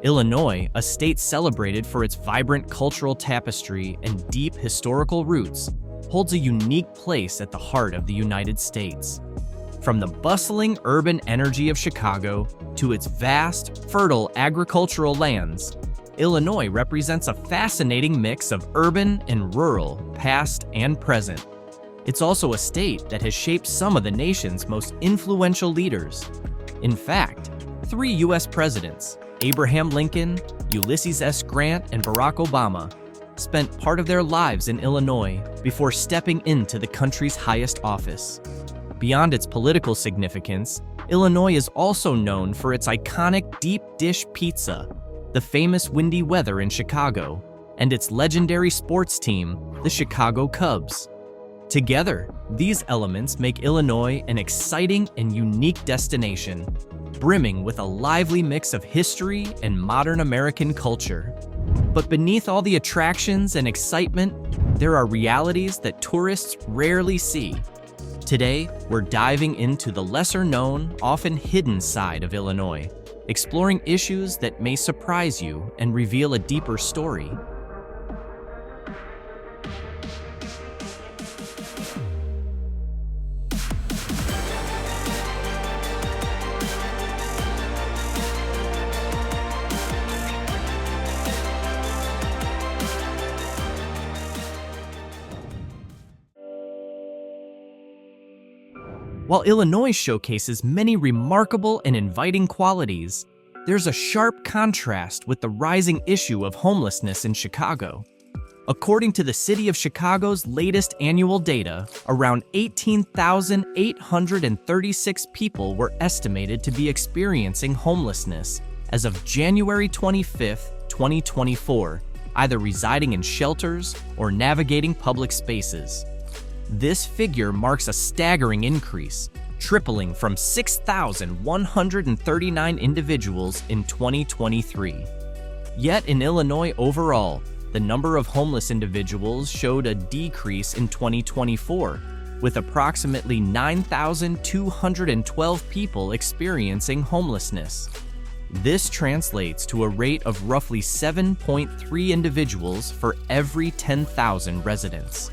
Illinois, a state celebrated for its vibrant cultural tapestry and deep historical roots, holds a unique place at the heart of the United States. From the bustling urban energy of Chicago to its vast, fertile agricultural lands, Illinois represents a fascinating mix of urban and rural, past and present. It's also a state that has shaped some of the nation's most influential leaders. In fact, 3 U.S. presidents, Abraham Lincoln, Ulysses S. Grant, and Barack Obama, spent part of their lives in Illinois before stepping into the country's highest office. Beyond its political significance, Illinois is also known for its iconic deep dish pizza, the famous windy weather in Chicago, and its legendary sports team, the Chicago Cubs. Together, these elements make Illinois an exciting and unique destination, brimming with a lively mix of history and modern American culture. But beneath all the attractions and excitement, there are realities that tourists rarely see. Today, we're diving into the lesser-known, often hidden side of Illinois, exploring issues that may surprise you and reveal a deeper story. While Illinois showcases many remarkable and inviting qualities, there's a sharp contrast with the rising issue of homelessness in Chicago. According to the City of Chicago's latest annual data, around 18,836 people were estimated to be experiencing homelessness as of January 25, 2024, either residing in shelters or navigating public spaces. This figure marks a staggering increase, tripling from 6,139 individuals in 2023. Yet in Illinois overall, the number of homeless individuals showed a decrease in 2024, with approximately 9,212 people experiencing homelessness. This translates to a rate of roughly 7.3 individuals for every 10,000 residents.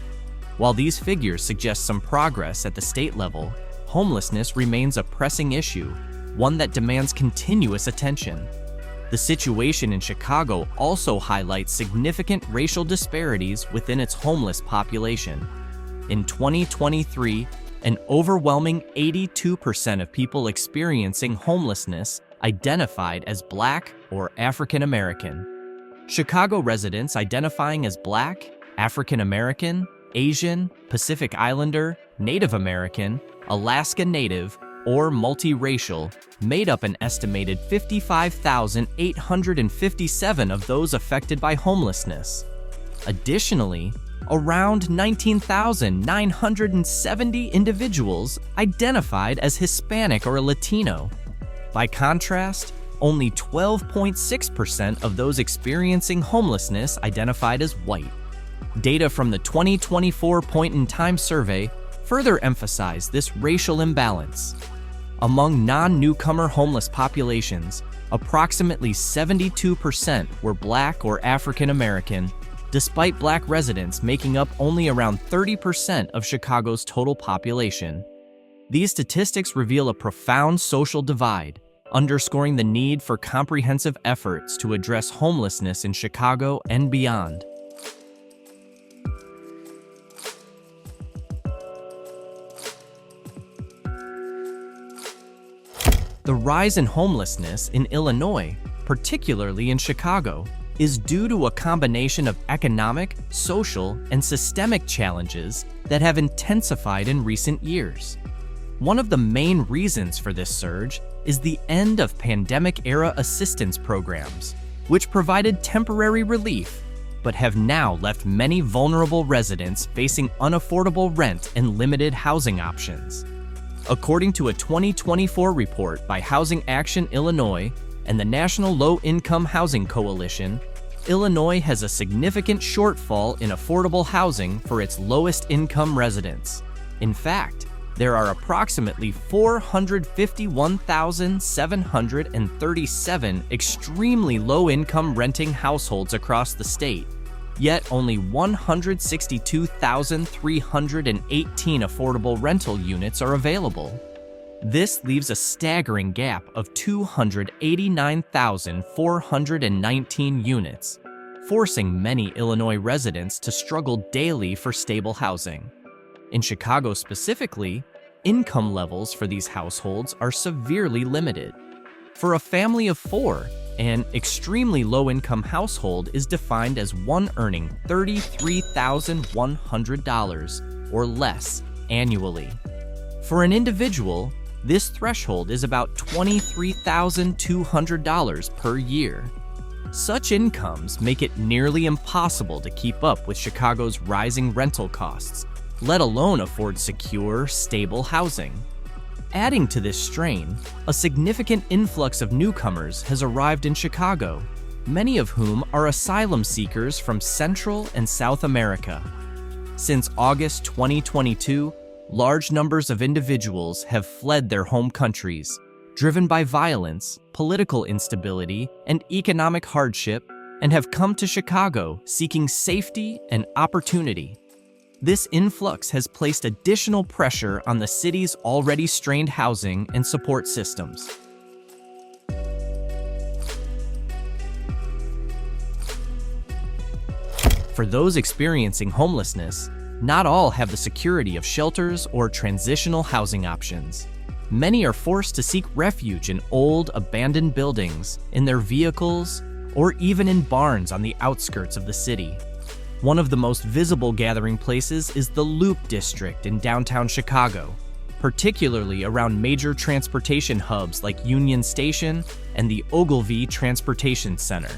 While these figures suggest some progress at the state level, homelessness remains a pressing issue, one that demands continuous attention. The situation in Chicago also highlights significant racial disparities within its homeless population. In 2023, an overwhelming 82% of people experiencing homelessness identified as Black or African American. Chicago residents identifying as Black, African American, Asian, Pacific Islander, Native American, Alaska Native, or multiracial made up an estimated 55,857 of those affected by homelessness. Additionally, around 19,970 individuals identified as Hispanic or Latino. By contrast, only 12.6% of those experiencing homelessness identified as white. Data from the 2024 Point-in-Time survey further emphasize this racial imbalance. Among non-newcomer homeless populations, approximately 72% were Black or African American, despite Black residents making up only around 30% of Chicago's total population. These statistics reveal a profound social divide, underscoring the need for comprehensive efforts to address homelessness in Chicago and beyond. The rise in homelessness in Illinois, particularly in Chicago, is due to a combination of economic, social, and systemic challenges that have intensified in recent years. One of the main reasons for this surge is the end of pandemic-era assistance programs, which provided temporary relief, but have now left many vulnerable residents facing unaffordable rent and limited housing options. According to a 2024 report by Housing Action Illinois and the National Low-Income Housing Coalition, Illinois has a significant shortfall in affordable housing for its lowest-income residents. In fact, there are approximately 451,737 extremely low-income renting households across the state, yet only 162,318 affordable rental units are available. This leaves a staggering gap of 289,419 units, forcing many Illinois residents to struggle daily for stable housing. In Chicago specifically, income levels for these households are severely limited. For a family of four, an extremely low-income household is defined as one earning $33,100 or less annually. For an individual, this threshold is about $23,200 per year. Such incomes make it nearly impossible to keep up with Chicago's rising rental costs, let alone afford secure, stable housing. Adding to this strain, a significant influx of newcomers has arrived in Chicago, many of whom are asylum seekers from Central and South America. Since August 2022, large numbers of individuals have fled their home countries, driven by violence, political instability, and economic hardship, and have come to Chicago seeking safety and opportunity. This influx has placed additional pressure on the city's already strained housing and support systems. For those experiencing homelessness, not all have the security of shelters or transitional housing options. Many are forced to seek refuge in old, abandoned buildings, in their vehicles, or even in barns on the outskirts of the city. One of the most visible gathering places is the Loop District in downtown Chicago, particularly around major transportation hubs like Union Station and the Ogilvie Transportation Center.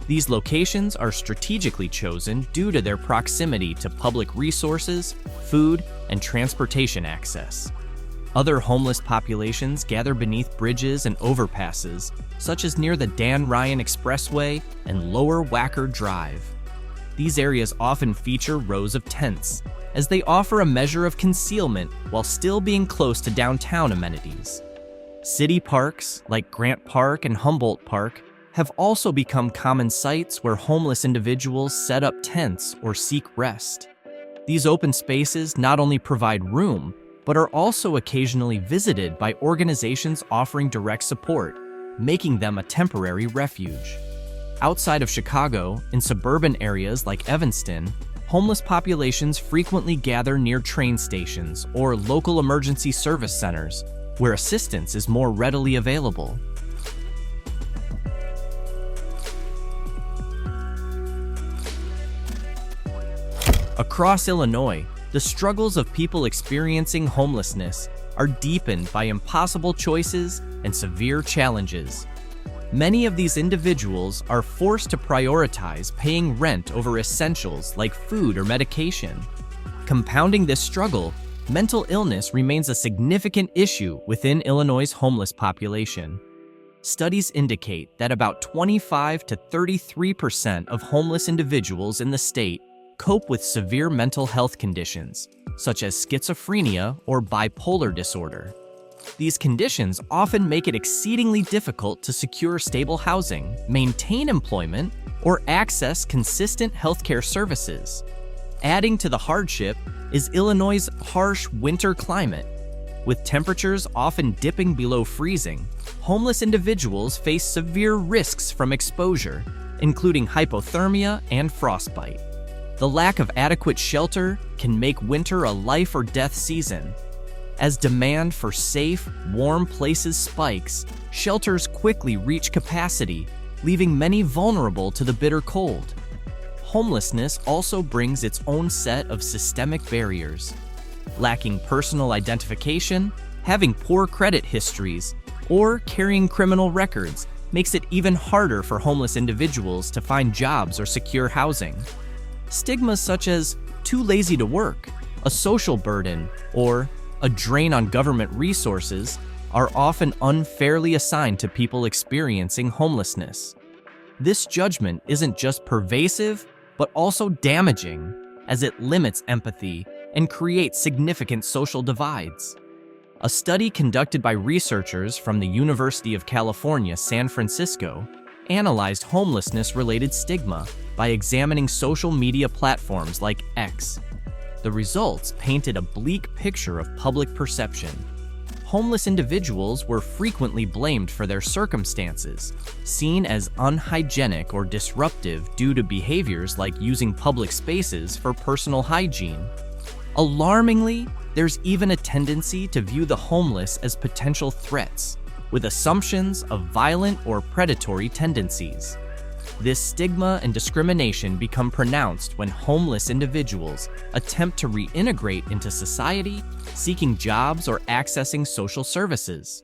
These locations are strategically chosen due to their proximity to public resources, food, and transportation access. Other homeless populations gather beneath bridges and overpasses, such as near the Dan Ryan Expressway and Lower Wacker Drive. These areas often feature rows of tents, as they offer a measure of concealment while still being close to downtown amenities. City parks, like Grant Park and Humboldt Park, have also become common sites where homeless individuals set up tents or seek rest. These open spaces not only provide room, but are also occasionally visited by organizations offering direct support, making them a temporary refuge. Outside of Chicago, in suburban areas like Evanston, homeless populations frequently gather near train stations or local emergency service centers, where assistance is more readily available. Across Illinois, the struggles of people experiencing homelessness are deepened by impossible choices and severe challenges. Many of these individuals are forced to prioritize paying rent over essentials like food or medication. Compounding this struggle, mental illness remains a significant issue within Illinois' homeless population. Studies indicate that about 25 to 33% of homeless individuals in the state cope with severe mental health conditions, such as schizophrenia or bipolar disorder. These conditions often make it exceedingly difficult to secure stable housing, maintain employment, or access consistent healthcare services. Adding to the hardship is Illinois' harsh winter climate. With temperatures often dipping below freezing, homeless individuals face severe risks from exposure, including hypothermia and frostbite. The lack of adequate shelter can make winter a life or death season. As demand for safe, warm places spikes, shelters quickly reach capacity, leaving many vulnerable to the bitter cold. Homelessness also brings its own set of systemic barriers. Lacking personal identification, having poor credit histories, or carrying criminal records makes it even harder for homeless individuals to find jobs or secure housing. Stigmas such as too lazy to work, a social burden, or a drain on government resources are often unfairly assigned to people experiencing homelessness. This judgment isn't just pervasive, but also damaging, as it limits empathy and create significant social divides. A study conducted by researchers from the University of California, San Francisco, analyzed homelessness-related stigma by examining social media platforms like X. The results painted a bleak picture of public perception. Homeless individuals were frequently blamed for their circumstances, seen as unhygienic or disruptive due to behaviors like using public spaces for personal hygiene. Alarmingly, there's even a tendency to view the homeless as potential threats, with assumptions of violent or predatory tendencies. This stigma and discrimination become pronounced when homeless individuals attempt to reintegrate into society, seeking jobs or accessing social services.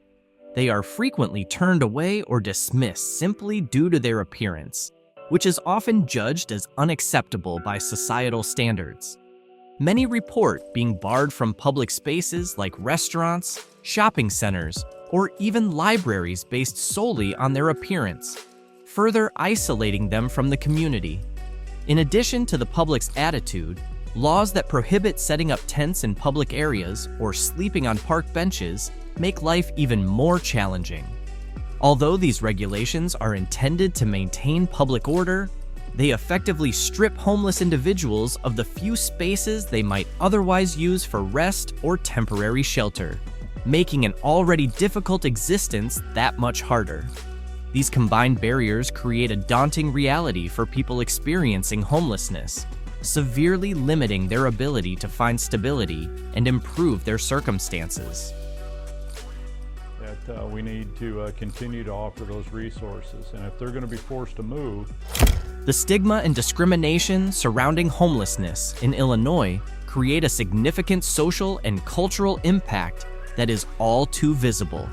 They are frequently turned away or dismissed simply due to their appearance, which is often judged as unacceptable by societal standards. Many report being barred from public spaces like restaurants, shopping centers, or even libraries based solely on their appearance, further isolating them from the community. In addition to the public's attitude, laws that prohibit setting up tents in public areas or sleeping on park benches make life even more challenging. Although these regulations are intended to maintain public order, they effectively strip homeless individuals of the few spaces they might otherwise use for rest or temporary shelter, making an already difficult existence that much harder. These combined barriers create a daunting reality for people experiencing homelessness, severely limiting their ability to find stability and improve their circumstances. We need to continue to offer those resources, and if they're going to be forced to move. The stigma and discrimination surrounding homelessness in Illinois create a significant social and cultural impact that is all too visible.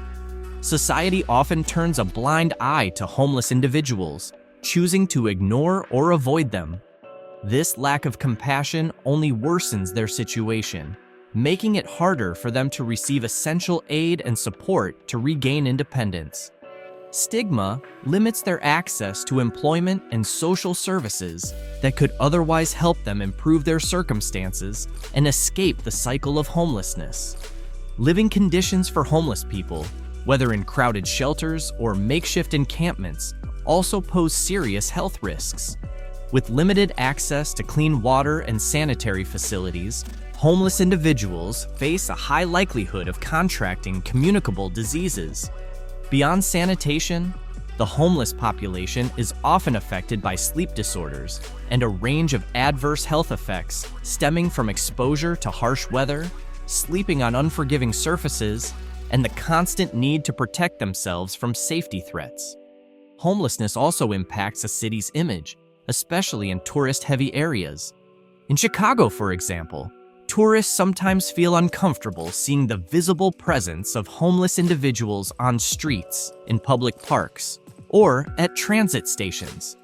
Society often turns a blind eye to homeless individuals, choosing to ignore or avoid them. This lack of compassion only worsens their situation, making it harder for them to receive essential aid and support to regain independence. Stigma limits their access to employment and social services that could otherwise help them improve their circumstances and escape the cycle of homelessness. Living conditions for homeless people, whether in crowded shelters or makeshift encampments, also pose serious health risks. With limited access to clean water and sanitary facilities, homeless individuals face a high likelihood of contracting communicable diseases. Beyond sanitation, the homeless population is often affected by sleep disorders and a range of adverse health effects stemming from exposure to harsh weather, sleeping on unforgiving surfaces, and the constant need to protect themselves from safety threats. Homelessness also impacts a city's image, especially in tourist-heavy areas. In Chicago, for example, tourists sometimes feel uncomfortable seeing the visible presence of homeless individuals on streets, in public parks, or at transit stations.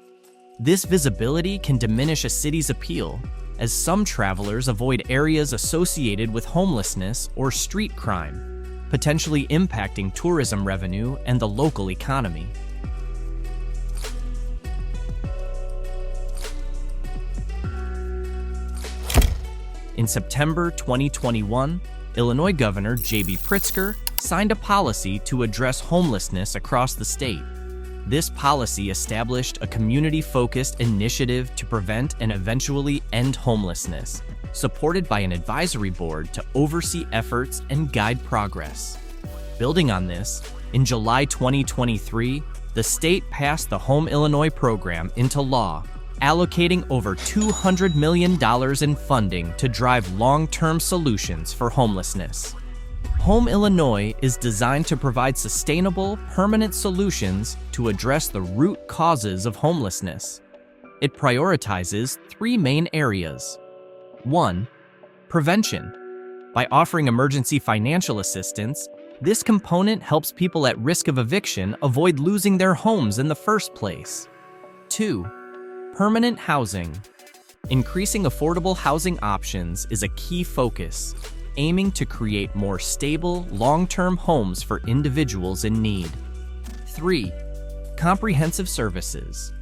This visibility can diminish a city's appeal, as some travelers avoid areas associated with homelessness or street crime, potentially impacting tourism revenue and the local economy. In September 2021, Illinois Governor J.B. Pritzker signed a policy to address homelessness across the state. This policy established a community-focused initiative to prevent and eventually end homelessness, supported by an advisory board to oversee efforts and guide progress. Building on this, in July 2023, the state passed the Home Illinois program into law, allocating over $200 million in funding to drive long-term solutions for homelessness. Home Illinois is designed to provide sustainable, permanent solutions to address the root causes of homelessness. It prioritizes three main areas. 1. Prevention. By offering emergency financial assistance, this component helps people at risk of eviction avoid losing their homes in the first place. 2. Permanent housing. Increasing affordable housing options is a key focus, aiming to create more stable, long-term homes for individuals in need. 3. Comprehensive services.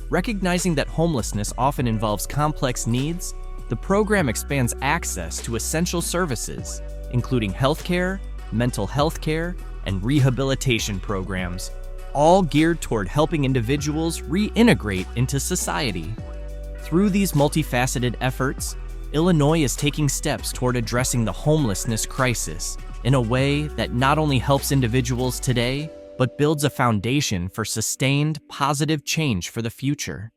Recognizing that homelessness often involves complex needs, The program expands access to essential services, including healthcare, mental health care, and rehabilitation programs, all geared toward helping individuals reintegrate into society. Through these multifaceted efforts, Illinois is taking steps toward addressing the homelessness crisis in a way that not only helps individuals today, but builds a foundation for sustained, positive change for the future.